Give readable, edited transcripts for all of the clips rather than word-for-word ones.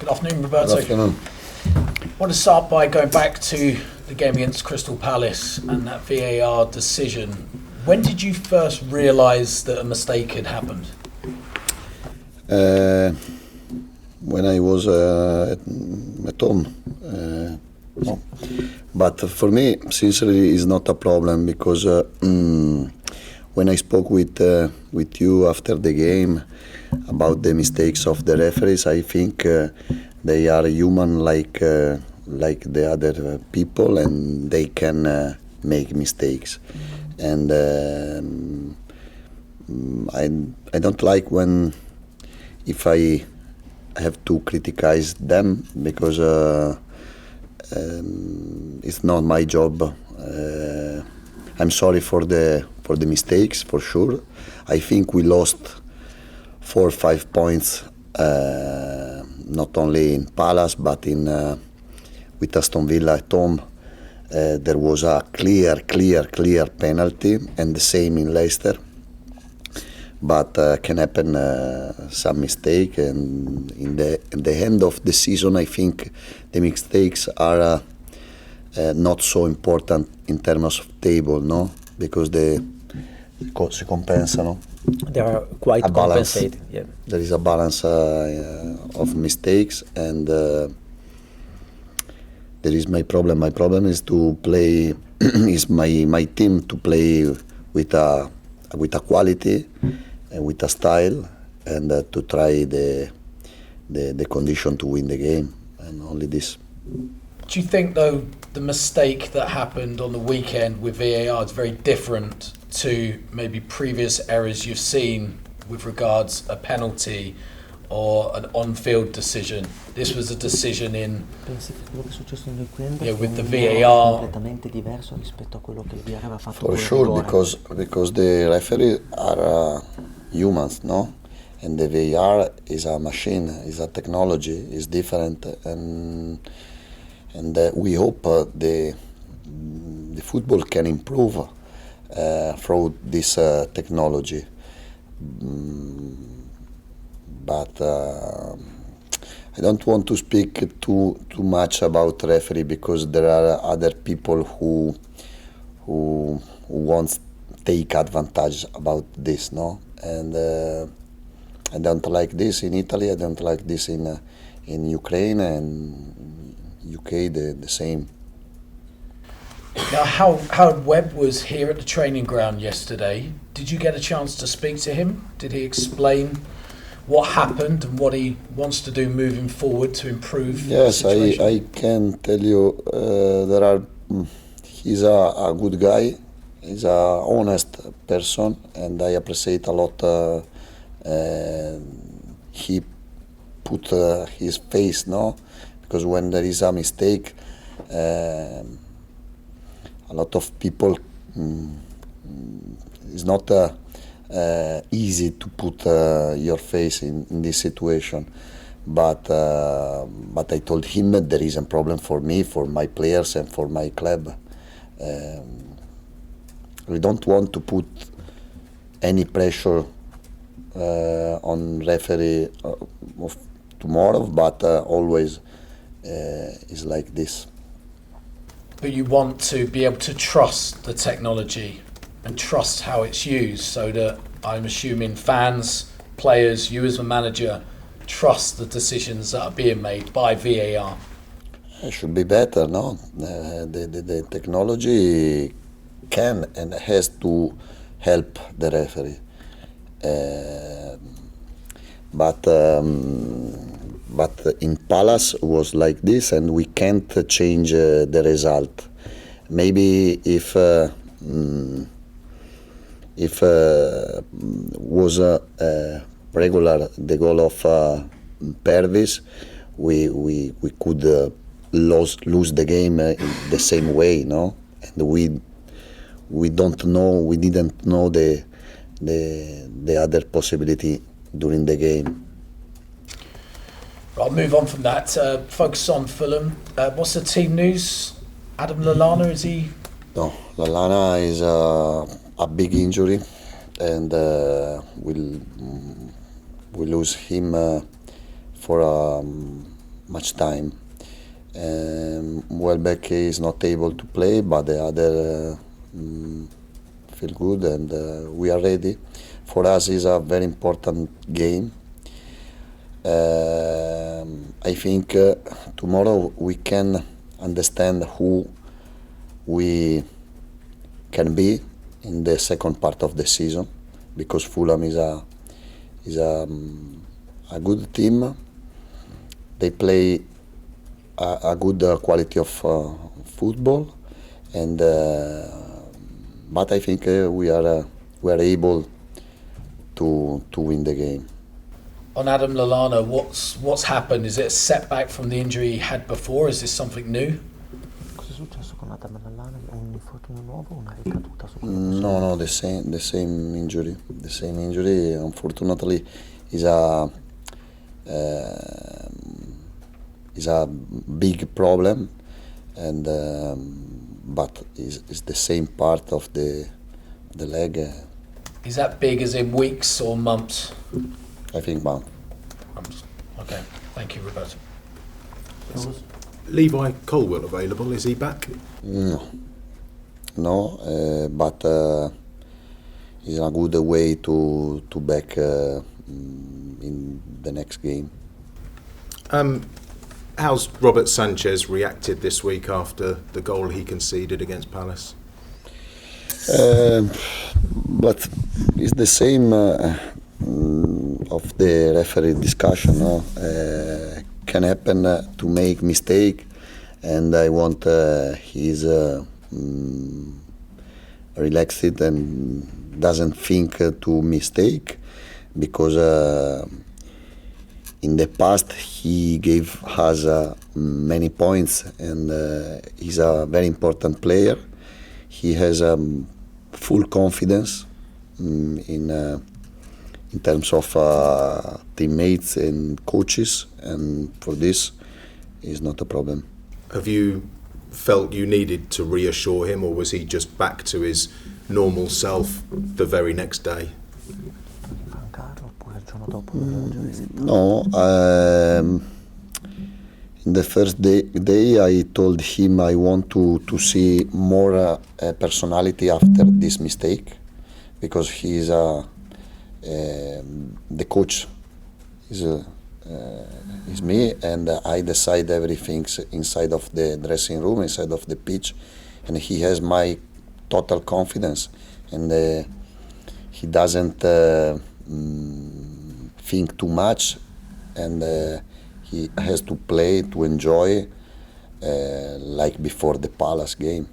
Good afternoon, Roberto. Good afternoon. I want to start by going back to the game against Crystal Palace and that VAR decision. When did you first realise that a mistake had happened? When I was at home. No. But for me, sincerely, it's not a problem because when I spoke with you after the game about the mistakes of the referees, I think they are human like the other people, and they can make mistakes. And I don't like when if I have to criticize them because it's not my job. I'm sorry for the mistakes, for sure. I think we lost 4 or 5 points, not only in Palace but in with Aston Villa at home. There was a clear penalty, and the same in Leicester. But can happen some mistake, and in the end of the season, I think the mistakes are not so important in terms of table, no, because si compensano. They are quite compensated. Yeah. There is a balance of mistakes, and there is my problem. My problem is to play. Is my team to play with a quality. With a style, and to try the condition to win the game, and only this. Do you think, though, the mistake that happened on the weekend with VAR is very different to maybe previous errors you've seen with regards a penalty or an on-field decision? This was a decision in with the VAR. For sure, because the referee are humans, no, and the VAR is a machine, is a technology, is different, and we hope the football can improve through this technology. But I don't want to speak too much about referee, because there are other people who want take advantage about this, no, and I don't like this in Italy. I don't like this in Ukraine, and UK the same. Now, Howard Webb was here at the training ground yesterday. Did you get a chance to speak to him? Did he explain what happened and what he wants to do moving forward to improve the situation? I can tell you he's a good guy. He's a honest person, and I appreciate a lot. He put his face, no, because when there is a mistake, a lot of people it's not easy to put your face in this situation. But I told him that there is a problem for me, for my players, and for my club. We don't want to put any pressure on referee of tomorrow, but always is like this. But you want to be able to trust the technology and trust how it's used, so that I'm assuming fans, players, you as a manager, trust the decisions that are being made by VAR. It should be better, no? The technology can and has to help the referee. But in Palace was like this, and we can't change the result. Maybe if was regular the goal of Pervis, we could lose the game in the same way, no? And we didn't know the other possibility during the game. I'll move on from that. Focus on Fulham. What's the team news? Adam Lallana, is he? No, Lallana is a big injury, and we lose him for much time. Welbeck is not able to play, but the other feel good, and we are ready. For us, is a very important game. I think tomorrow we can understand who we can be in the second part of the season, because Fulham is a good team. They play a good quality of football, and but I think we are able to win the game. On Adam Lallana, what's happened? Is it a setback from the injury he had before? Is this something new? Cosa è successo con Adam Lallana? Un infortunio nuovo o una ricaduta su No, the same injury. The same injury, unfortunately, is a big problem, and but is the same part of the leg. Is that big as in weeks or months? I think months. Okay, thank you, Roberto. Levi Colwill available? Is he back? No, but is a good way to back in the next game. How's Robert Sanchez reacted this week after the goal he conceded against Palace? But it's the same of the referee discussion. No? Can happen to make mistake, and I want he's relaxed and doesn't think to mistake, because in the past he gave us many points, and he's a very important player. He has full confidence in terms of teammates and coaches, and for this is not a problem. Have you felt you needed to reassure him, or was he just back to his normal self the very next day? No, in the first day I told him I want to see more personality after this mistake, because he is the coach is me, and I decide everything inside of the dressing room, inside of the pitch, and he has my total confidence, and he doesn't think too much, and he has to play to enjoy like before the Palace game.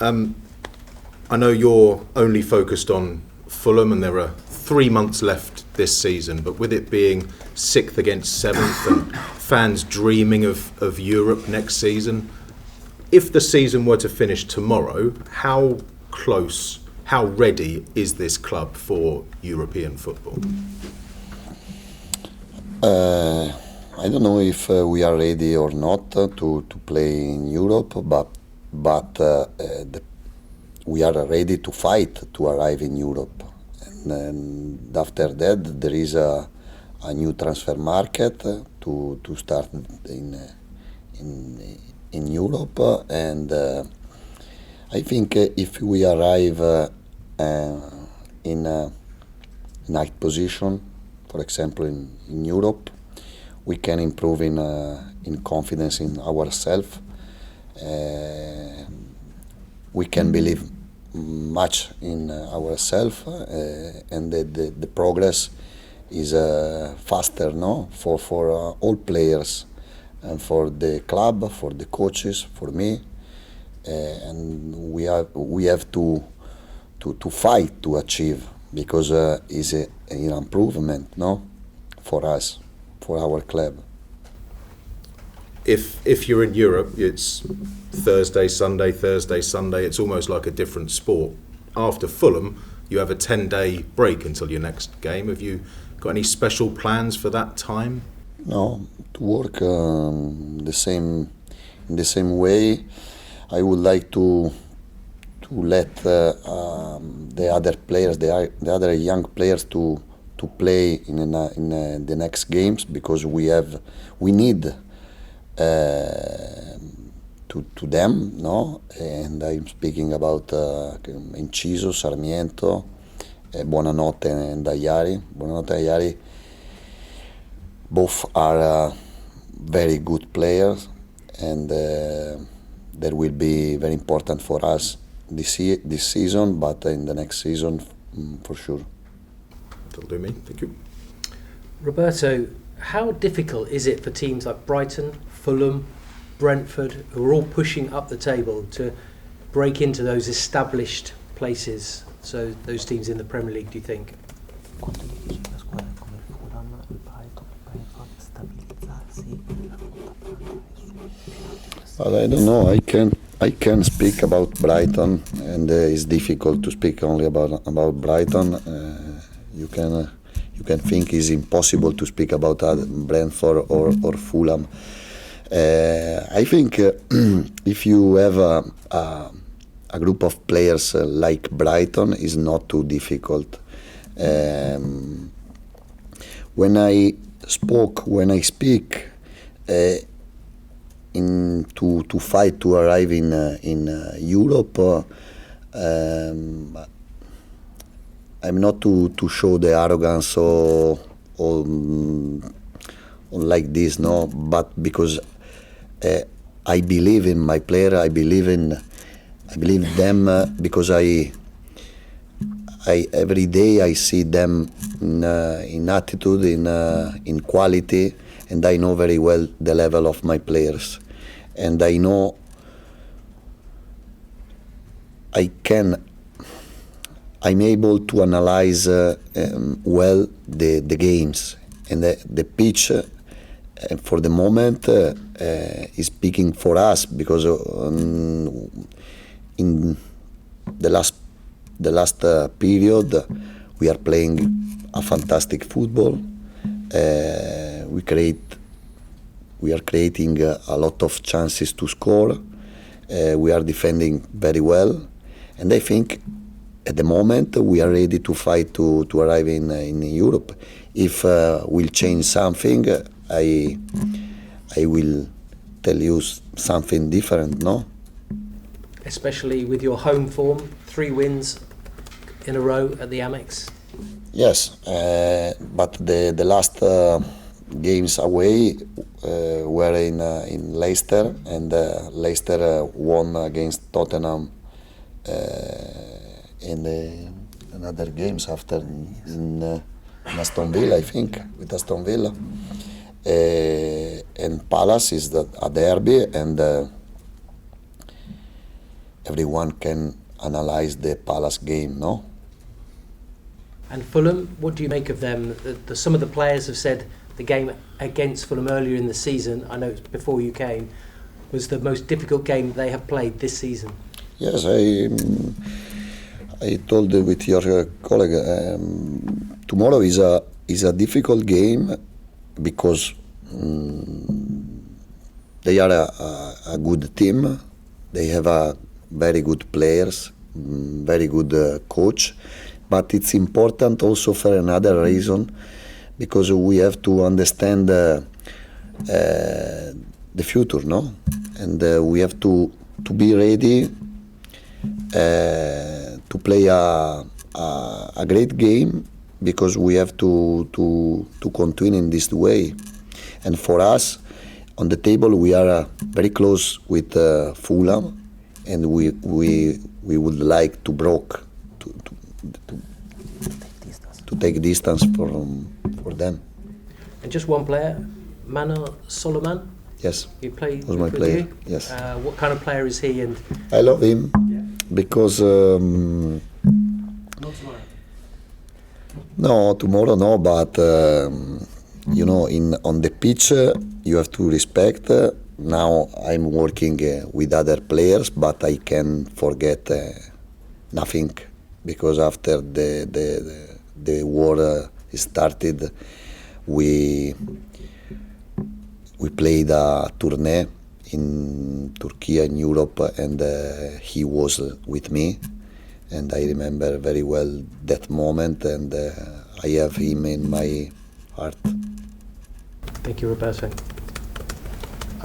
I know you're only focused on Fulham, and there are 3 months left this season, but with it being 6th against 7th and fans dreaming of Europe next season, if the season were to finish tomorrow, how close, how ready is this club for European football? I don't know if we are ready or not to play in Europe, but we are ready to fight to arrive in Europe. And after that, there is a new transfer market to start in Europe, and I think if we arrive in a ninth position, for example, in Europe, we can improve in confidence in ourselves. We can believe much in ourselves, and the progress is faster, no, for all players, and for the club, for the coaches, for me, and we have to fight to achieve, because is an improvement, no, for us, for our club. If you're in Europe, it's Thursday, Sunday, it's almost like a different sport. After Fulham, you have a 10-day break until your next game. Have you got any special plans for that time? No, to work in the same way. I would like to let the other players, the other young players, to play in the next games, because we need to them, no? And I'm speaking about Inciso, Sarmiento, Buonanotte and Ayari. Buonanotte and Ayari both are very good players, and that will be very important for us this season, but in the next season for sure. That'll do me, thank you. Roberto, how difficult is it for teams like Brighton, Fulham, Brentford, who are all pushing up the table, to break into those established places? So those teams in the Premier League, do you think? Quanto è difficile a squadre come il Fulham, il Brighton, il Brentford stabilizzarsi e la lotta per But I don't know. I can speak about Brighton, and it's difficult to speak only about Brighton. You can think it's impossible to speak about Brentford or Fulham. I think if you have a group of players like Brighton, is not too difficult. When I speak to fight to arrive in Europe, I'm not to show the arrogance or like this, no, but because I believe in my player, I believe them, because I every day I see them in attitude, in quality, and I know very well the level of my players, and I know I'm able to analyze well the games, and the pitch for the moment is speaking for us, because in the last period we are playing a fantastic football. We are creating a lot of chances to score. We are defending very well, and I think at the moment we are ready to fight to arrive in Europe. If we'll change something, I will tell you something different, no? Especially with your home form, 3 wins in a row at the Amex. Yes, but the last games away were in Leicester, and Leicester won against Tottenham in another games after in Aston Villa, I think, with Aston Villa. And Palace is a derby, and everyone can analyze the Palace game, no? And Fulham, what do you make of them? Some of the players have said the game against Fulham earlier in the season, I know it's before you came, was the most difficult game they have played this season. Yes, I told with your colleague, tomorrow is a difficult game, because they are a good team. They have a very good players, very good coach, but it's important also for another reason, because we have to understand the future, no? And we have to be ready to play a great game, because we have to continue in this way. And for us, on the table, we are very close with Fulham, and we would like to take distance for them. And just one player, Manor Solomon. Yes, You played was my with player. you? Yes, What kind of player is he? And I love him because no, tomorrow no, but you know, on the pitch you have to respect. Now I'm working with other players, but I can forget nothing, because after the war started, we played a tournée in Turkey, in Europe, and he was with me, and I remember very well that moment, and I have him in my heart. Thank you, Roberto. Do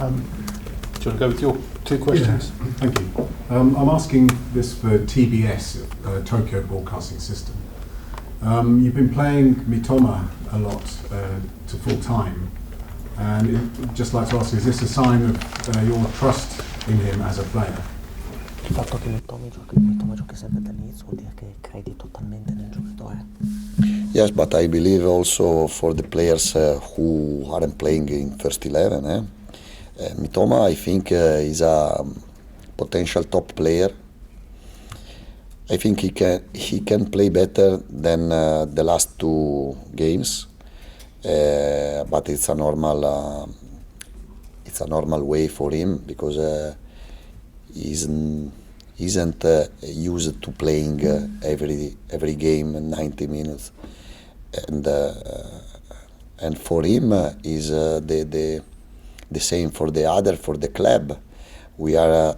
you want to go with your two questions? Yeah, thank you. I'm asking this for TBS, Tokyo Broadcasting System. You've been playing Mitoma a lot to full time, and I'd just like to ask, is this a sign of your trust in him as a player? Il fatto che Mitoma giochi sempre dall'inizio vuol dire che credi totalmente nel giocatore. Yes, but I believe also for the players who aren't playing in first 11. Mitoma, I think, is a potential top player. I think he can play better than the last two games, but it's a normal way for him because he isn't used to playing every game 90 minutes, and for him is the same for the club. We are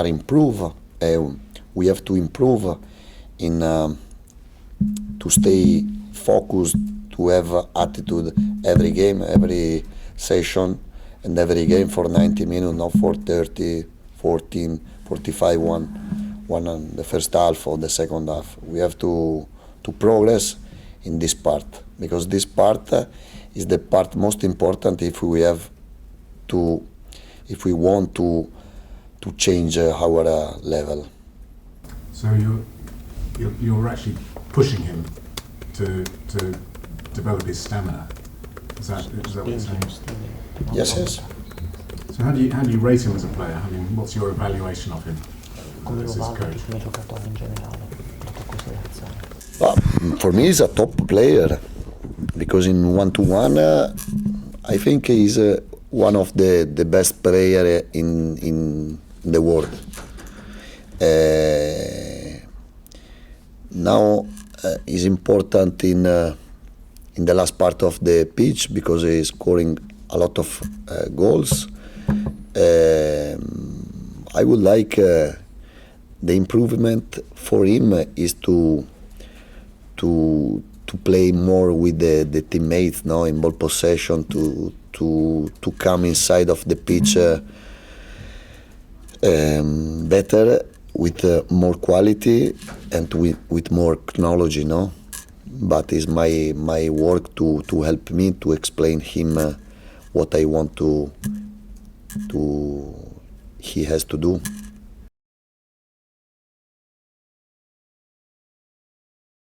improve. We have to improve in to stay focused, to have attitude every game, every session, and every game for 90 minutes, not for 30, 14, 45, one on the first half or the second half. We have to progress in this part, because this part is the part most important if we want to change our level. So you're actually pushing him to develop his stamina. Is that what you're saying? Yes. So how do you rate him as a player? I mean, what's your evaluation of him Come as lo his valuti coach? come giocatore in generale, la tua considerazione? For me, he's a top player because in 1-to-1, I think he's one of the best player in the world. Now he's important in the last part of the pitch because he's scoring a lot of goals. I would like the improvement for him is to play more with the teammates, no, in ball possession, to come inside of the pitch better, with more quality and with more knowledge, no. But it's my work to help me to explain him what I want he has to do.